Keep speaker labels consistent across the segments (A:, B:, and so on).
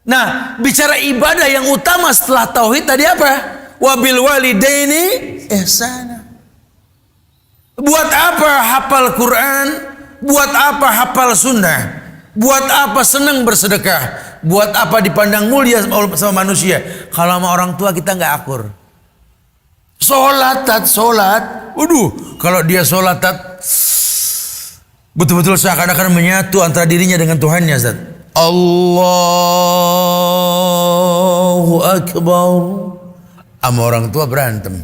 A: Nah, bicara ibadah yang utama setelah tauhid tadi apa? Wabil walidaini ihsana. Buat apa hafal Quran? Buat apa hafal sunnah? Buat apa senang bersedekah? Buat apa dipandang mulia sama manusia? Kalau sama orang tua kita nggak akur. Sholat. Waduh, kalau dia sholat betul-betul seakan-akan menyatu antara dirinya dengan Tuhannya, Ustaz. Allahu Akbar. Sama orang tua berantem.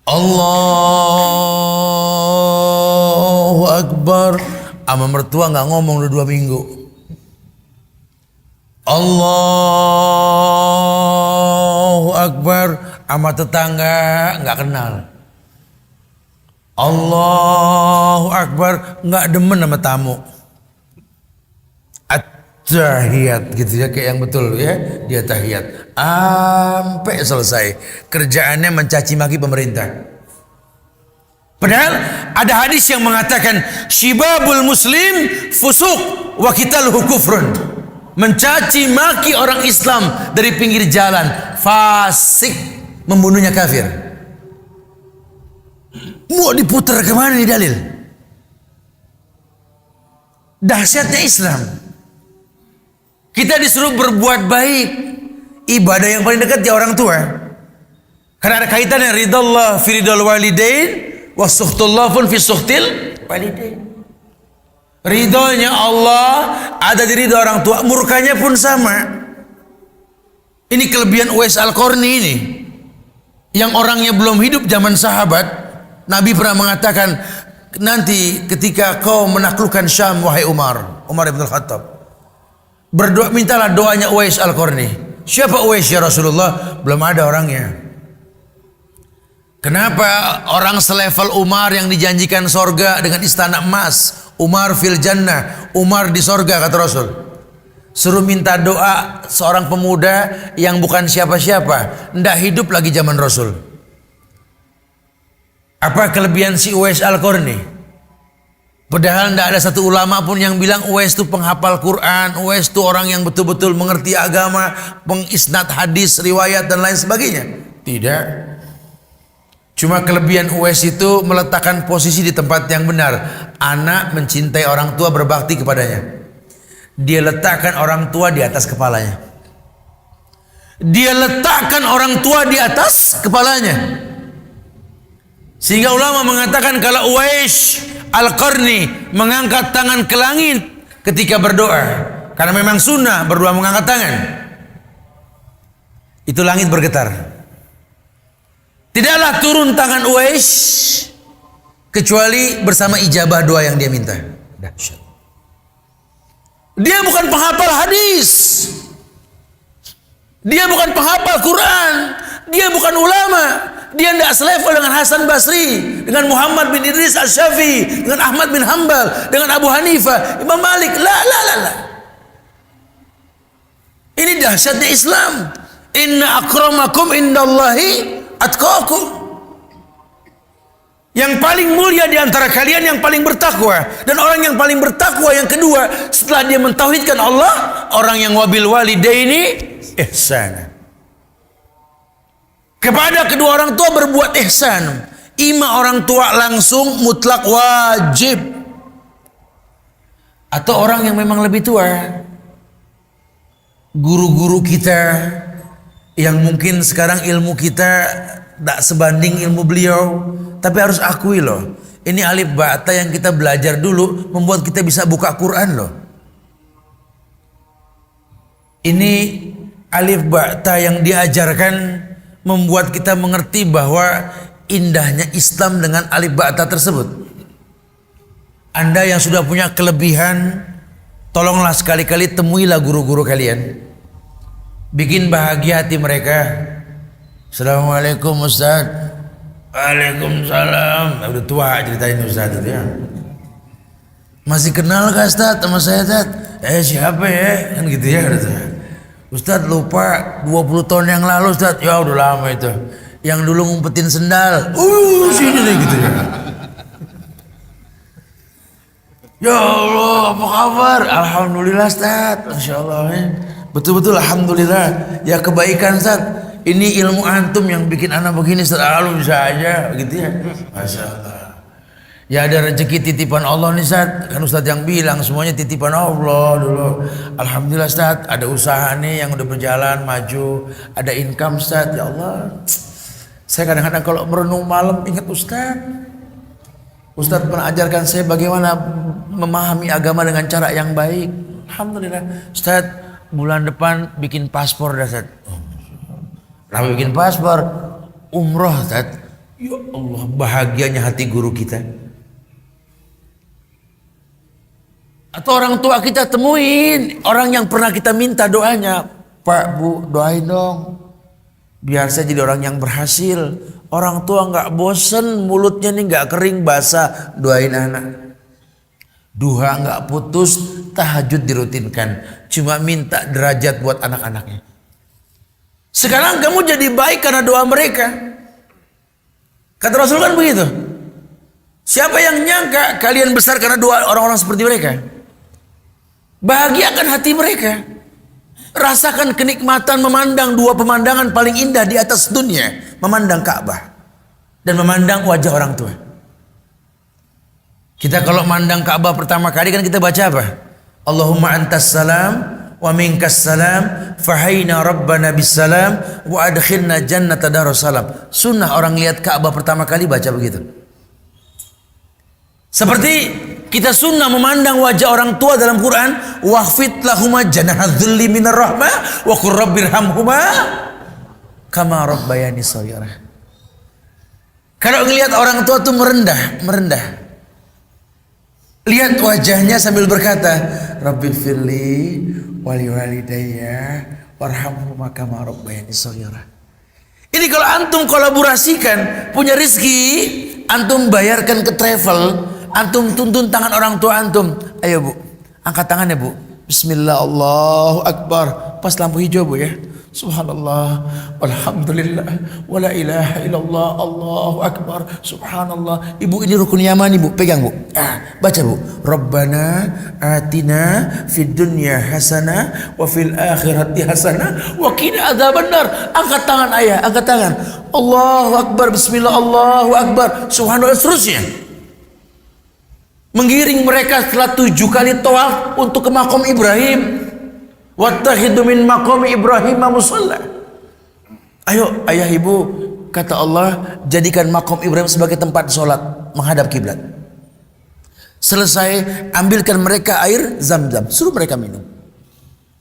A: Allahu Akbar. Sama mertua nggak ngomong udah 2 minggu. Allahu Akbar. Sama tetangga nggak kenal. Allahu Akbar, nggak demen sama tamu. At-tahiyat gitu ya, kayak yang betul ya, dia tahiyat sampai selesai. Kerjaannya mencaci maki pemerintah. Padahal ada hadis yang mengatakan syibabul muslim fusuk wa qitaluhu kufrun. Mencaci maki orang Islam dari pinggir jalan fasik, membunuhnya kafir. Mau diputar kemana nih dalil? Dahsyatnya Islam. Kita disuruh berbuat baik. Ibadah yang paling dekat ya orang tua. Karena ada kaitannya ridallah fi ridal walidain wa sukhtullah pun fi sukhtil walidain. Ridhonya Allah ada di ridho orang tua, murkanya pun sama. Ini kelebihan Uwais Al-Qarni ini. Yang orangnya belum hidup zaman sahabat. Nabi pernah mengatakan, nanti ketika kau menaklukkan Syam wahai Umar ibn Al-Khattab, berdoa, mintalah doanya Uwais Al-Qarni. Siapa Uwais ya Rasulullah? Belum ada orangnya. Kenapa orang selevel Umar yang dijanjikan sorga dengan istana emas? Umar fil jannah, Umar di sorga kata Rasul. Suruh minta doa seorang pemuda yang bukan siapa-siapa, ndak hidup lagi zaman Rasul. Apa kelebihan si Uwais Al-Qarni? Padahal ndak ada satu ulama pun yang bilang Uwais itu penghafal Quran, Uwais itu orang yang betul-betul mengerti agama, pengisnad hadis, riwayat dan lain sebagainya. Tidak. Cuma kelebihan Uwais itu meletakkan posisi di tempat yang benar. Anak mencintai orang tua, berbakti kepadanya. Dia letakkan orang tua di atas kepalanya. Dia letakkan orang tua di atas kepalanya. Sehingga ulama mengatakan kalau Uwais Al-Qarni mengangkat tangan ke langit ketika berdoa, karena memang sunnah berdoa mengangkat tangan, itu langit bergetar. Tidaklah turun tangan Uwais kecuali bersama ijabah doa yang dia minta. Dahsyat. Dia bukan penghafal hadis, dia bukan penghafal Quran, dia bukan ulama, dia tidak selevel dengan Hasan Basri, dengan Muhammad bin Idris Al-Syafi'i, dengan Ahmad bin Hanbal, dengan Abu Hanifah, Imam Malik. La. Ini dahsyatnya Islam. Inna akramakum indallahi atqakum. Yang paling mulia di antara kalian yang paling bertakwa. Dan orang yang paling bertakwa yang kedua setelah dia mentauhidkan Allah, orang yang wabil walidaini ihsana. Kepada kedua orang tua berbuat ihsan. Ima orang tua langsung mutlak wajib, atau orang yang memang lebih tua, guru-guru kita yang mungkin sekarang ilmu kita tak sebanding ilmu beliau, tapi harus akui loh, ini alif ba ta yang kita belajar dulu membuat kita bisa buka Quran loh. Ini alif ba ta yang diajarkan membuat kita mengerti bahwa indahnya Islam dengan alif ba ta tersebut. Anda yang sudah punya kelebihan, tolonglah sekali-kali temuilah guru-guru kalian, bikin bahagia hati mereka. Assalamualaikum Ustaz. Waalaikumsalam. Udah tua ceritain Ustaz itu ya. Masih kenal gak Ustaz sama saya Ustaz? Siapa ya? Kan gitu ya. Ustaz lupa 20 tahun yang lalu Ustaz. Ya udah lama itu. Yang dulu ngumpetin sendal. Sini deh gitu ya. Ya Allah, apa kabar? Alhamdulillah Ustaz. Masya Allah. Betul-betul alhamdulillah. Ya kebaikan Ustaz. Ini ilmu antum yang bikin anak begini selalu bisa aja begitu ya. Masya Allah. Ya ada rezeki titipan Allah nih Ustaz. Kan Ustaz yang bilang semuanya titipan Allah dulu. Alhamdulillah Ustaz, ada usaha nih yang udah berjalan maju, ada income Ustaz. Ya Allah. Saya kadang-kadang kalau merenung malam ingat Ustaz. Ustaz pernah ajarkan saya bagaimana memahami agama dengan cara yang baik. Alhamdulillah. Ustaz, bulan depan bikin paspor dah Ustaz. Kenapa bikin paspor? Umroh Ustaz. Ya Allah, bahagianya hati guru kita. Atau orang tua kita temuin, orang yang pernah kita minta doanya. Pak, Bu, doain dong. Biar saya jadi orang yang berhasil. Orang tua nggak bosen, mulutnya nih nggak kering basah, doain anak. Duha nggak putus, tahajud dirutinkan. Cuma minta derajat buat anak-anaknya. Sekarang kamu jadi baik karena doa mereka. Kata Rasul kan begitu. Siapa yang nyangka kalian besar karena doa orang-orang seperti mereka? Bahagiakan hati mereka. Rasakan kenikmatan memandang dua pemandangan paling indah di atas dunia. Memandang Ka'bah dan memandang wajah orang tua. Kita kalau memandang Ka'bah pertama kali kan kita baca apa? Allahumma antas salam wa minkas salam fahayna rabbana bisalam wa adkhilna jannata darussalam. Sunnah orang lihat Ka'bah pertama kali baca begitu. Seperti kita sunnah memandang wajah orang tua dalam Quran, waqfid lahuma janahadzulli minar rahmah wa qur rabbirhamhuma kama rabbayani shaghira. Kalau ngelihat orang tua tuh merendah. Lihat wajahnya sambil berkata, Rabbil firli wali walidayya warhamhuma kama rabbayani shaghira. Ini kalau antum kolaborasikan, punya rezeki, antum bayarkan ke travel, antum tuntun tangan orang tua antum. Ayo Bu, angkat tangannya Bu. Bismillah, Allahu Akbar. Pas lampu hijau Bu ya. Subhanallah, walhamdulillah, wala ilaha illallah, Allahu Akbar, subhanallah. Ibu ini rukun yamani Bu, pegang Bu. Baca Bu. Rabbana atina fid dunya hasanah wa fil akhirati hasanah wa qina adzabannar. Angkat tangan ayah, angkat tangan. Allahu Akbar, bismillah, Allahu Akbar, subhanallah, seterusnya. Menggiring mereka setelah 7 kali tawaf untuk ke makom Ibrahim. Wattakhidhu min maqami Ibrahim musalla. Ayo ayah ibu, kata Allah, jadikan makom Ibrahim sebagai tempat sholat menghadap kiblat. Selesai, ambilkan mereka air Zam-Zam, suruh mereka minum.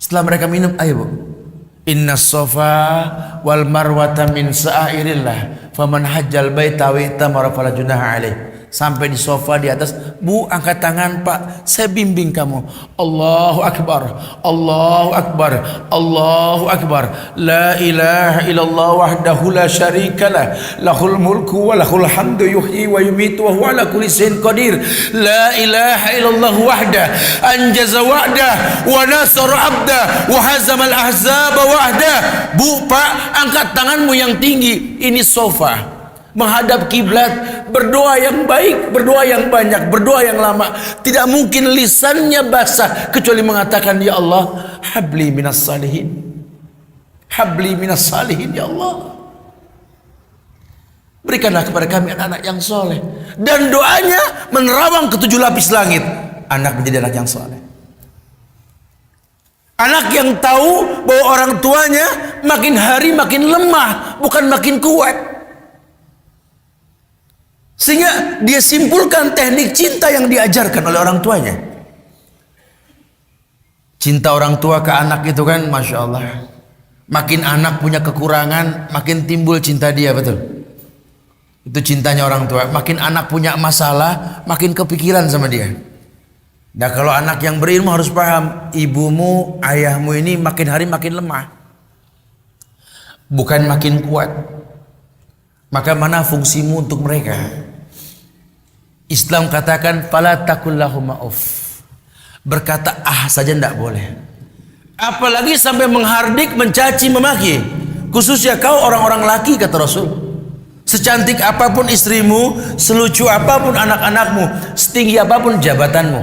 A: Setelah mereka minum, ayo Bu, inna safa wal marwata min sa'airillah faman hajjal baita wa itamara fala junaha alaih. Sampai di sofa di atas, Bu, angkat tangan Pak, saya bimbing kamu. Allahu Akbar, Allahu Akbar, Allahu Akbar. La ilaha illallah wahdahu la syarikalah, lahul mulku wa lahul hamdu yuhyi wa yumitu wa huwa ala kulli syai'in qadir. La ilaha illallah wahdah anjaza wa'dah wa nasara 'abdah wa hazamal ahzaba wahdah. Bu, Pak, angkat tanganmu yang tinggi. Ini sofa menghadap kiblat, berdoa yang baik, berdoa yang banyak, berdoa yang lama. Tidak mungkin lisannya basah kecuali mengatakan, ya Allah, habli minas salihin, habli minas salihin, ya Allah, berikanlah kepada kami anak-anak yang soleh. Dan doanya menerawang ke 7 lapis langit, anak menjadi anak yang soleh. Anak yang tahu bahwa orang tuanya makin hari makin lemah, bukan makin kuat. Sehingga dia simpulkan teknik cinta yang diajarkan oleh orang tuanya. Cinta orang tua ke anak itu kan Masya Allah. Makin anak punya kekurangan, makin timbul cinta dia, betul. Itu cintanya orang tua. Makin anak punya masalah, makin kepikiran sama dia. Nah kalau anak yang berilmu harus paham, ibumu, ayahmu ini makin hari makin lemah, bukan makin kuat. Maka mana fungsimu untuk mereka? Islam katakan fala taqul lahum uff. Berkata saja tidak boleh. Apalagi sampai menghardik, mencaci, memaki. Khususnya kau orang-orang laki, kata Rasul. Secantik apapun istrimu, selucu apapun anak-anakmu, setinggi apapun jabatanmu,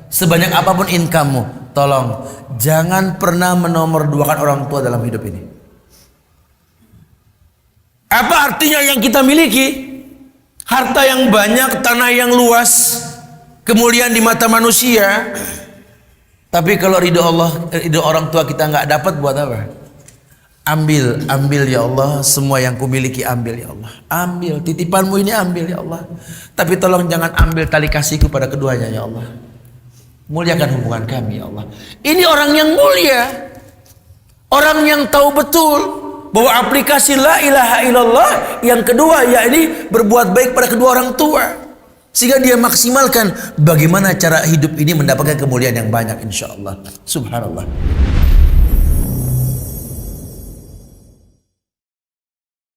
A: sebanyak apapun income-mu, tolong jangan pernah menomorduakan orang tua dalam hidup ini. Apa artinya yang kita miliki? Harta yang banyak, tanah yang luas, kemuliaan di mata manusia. Tapi kalau ridho Allah, ridho orang tua kita nggak dapat, buat apa? Ambil ya Allah, semua yang kumiliki ambil ya Allah. Ambil, titipanmu ini ambil ya Allah. Tapi tolong jangan ambil tali kasihku pada keduanya ya Allah. Muliakan hubungan kami ya Allah. Ini orang yang mulia, orang yang tahu betul bahwa aplikasi la ilaha illallah yang kedua yakni berbuat baik pada kedua orang tua, sehingga dia maksimalkan bagaimana cara hidup ini mendapatkan kemuliaan yang banyak, insya Allah. Subhanallah.